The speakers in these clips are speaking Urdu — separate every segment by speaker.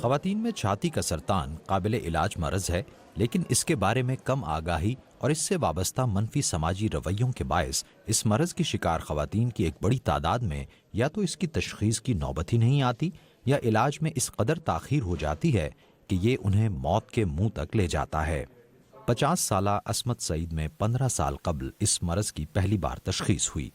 Speaker 1: خواتین میں چھاتی کا سرطان قابل علاج مرض ہے، لیکن اس کے بارے میں کم آگاہی اور اس سے وابستہ منفی سماجی رویوں کے باعث اس مرض کی شکار خواتین کی ایک بڑی تعداد میں یا تو اس کی تشخیص کی نوبت ہی نہیں آتی یا علاج میں اس قدر تاخیر ہو جاتی ہے کہ یہ انہیں موت کے منہ تک لے جاتا ہے۔ 50 سالہ عصمت سعید میں 15 سال قبل اس مرض کی پہلی بار تشخیص ہوئی۔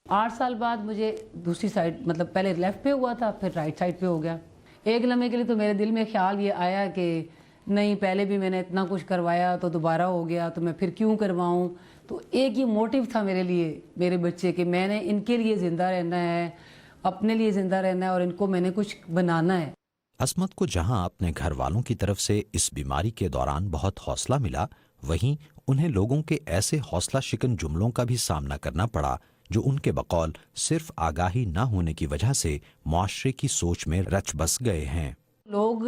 Speaker 2: 8 سال بعد مجھے دوسری سائڈ مطلب پہلے لیفٹ پہ ہوا تھا، پھر رائٹ سائڈ پہ ہو گیا۔ ایک لمحے کے لیے تو میرے دل میں خیال یہ آیا کہ نہیں، پہلے بھی میں نے اتنا کچھ کروایا تو دوبارہ ہو گیا تو میں پھر کیوں کرواؤں۔ تو ایک یہ موٹیو تھا میرے لیے، میرے بچے کے، میں نے ان کے لیے زندہ رہنا ہے، اپنے لیے زندہ رہنا ہے اور ان کو میں نے کچھ بنانا ہے۔
Speaker 1: عصمت کو جہاں اپنے گھر والوں کی طرف سے اس بیماری کے دوران بہت حوصلہ ملا، وہیں انہیں لوگوں کے ایسے حوصلہ شکن جملوں کا بھی سامنا کرنا پڑا جو ان کے بقول صرف آگاہی نہ ہونے کی وجہ سے معاشرے کی سوچ میں رچ بس گئے ہیں۔
Speaker 2: لوگ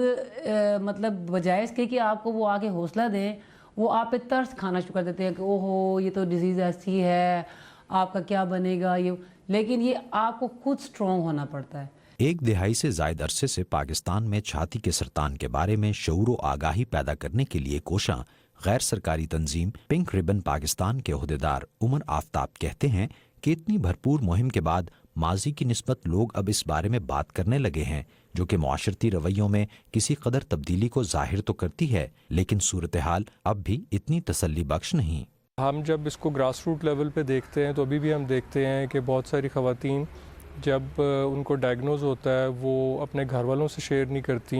Speaker 2: مطلب بجائے اس کے کہ آپ کو وہ آگے حوصلہ دیں، وہ آپ پہ ترس کھانا شروع کر دیتے ہیں کہ او ہو یہ تو ڈیزیز ایسی ہے، آپ کا کیا بنے گا یہ، لیکن یہ آپ کو خود سٹرونگ ہونا پڑتا ہے۔
Speaker 1: ایک دہائی سے زائد عرصے سے پاکستان میں چھاتی کے سرطان کے بارے میں شعور و آگاہی پیدا کرنے کے لیے کوشاں غیر سرکاری تنظیم پنک ریبن پاکستان کے عہدیدار عمر آفتاب کہتے ہیں کہ اتنی بھرپور مہم کے بعد ماضی کی نسبت لوگ اب اس بارے میں بات کرنے لگے ہیں، جو کہ معاشرتی رویوں میں کسی قدر تبدیلی کو ظاہر تو کرتی ہے، لیکن صورتحال اب بھی اتنی تسلی بخش نہیں۔
Speaker 3: ہم جب اس کو گراس روٹ لیول پہ دیکھتے ہیں تو ابھی بھی ہم دیکھتے ہیں کہ بہت ساری خواتین جب ان کو ڈائگنوز ہوتا ہے وہ اپنے گھر والوں سے شیئر نہیں کرتی،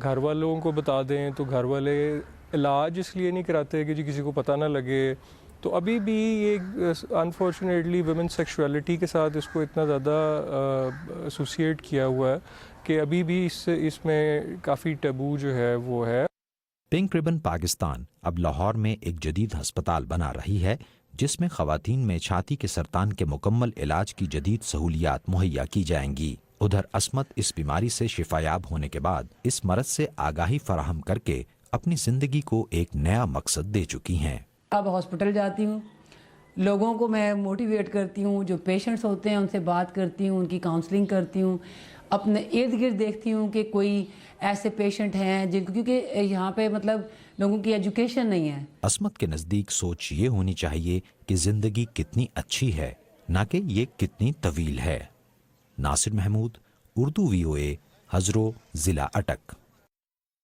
Speaker 3: گھر والوں کو بتا دیں تو گھر والے علاج اس لیے نہیں کراتے کہ جی کسی کو پتہ نہ لگے۔ تو ابھی بھی یہ انفارچونیٹلی ویمن سیکشولیٹی کے ساتھ اس کو اتنا زیادہ ایسوسیٹ کیا ہوا ہے کہ ابھی بھی اس میں کافی ٹیبو جو ہے وہ ہے۔
Speaker 1: پنک ریبن پاکستان اب لاہور میں ایک جدید ہسپتال بنا رہی ہے جس میں خواتین میں چھاتی کے سرطان کے مکمل علاج کی جدید سہولیات مہیا کی جائیں گی۔ ادھر عصمت اس بیماری سے شفایاب ہونے کے بعد اس مرض سے آگاہی فراہم کر کے اپنی زندگی کو ایک نیا مقصد دے چکی ہیں۔
Speaker 2: اب ہاسپٹل جاتی ہوں، لوگوں کو میں موٹیویٹ کرتی ہوں، جو پیشنٹس ہوتے ہیں ان سے بات کرتی ہوں، ان کی کاؤنسلنگ کرتی ہوں، اپنے ارد گرد دیکھتی ہوں کہ کوئی ایسے پیشنٹ ہیں جن کو، کیونکہ یہاں پہ مطلب لوگوں کی ایجوکیشن نہیں ہے۔
Speaker 1: عصمت کے نزدیک سوچ یہ ہونی چاہیے کہ زندگی کتنی اچھی ہے، نہ کہ یہ کتنی طویل ہے۔ ناصر محمود، اردو VOA، ہزرو، ضلع اٹک۔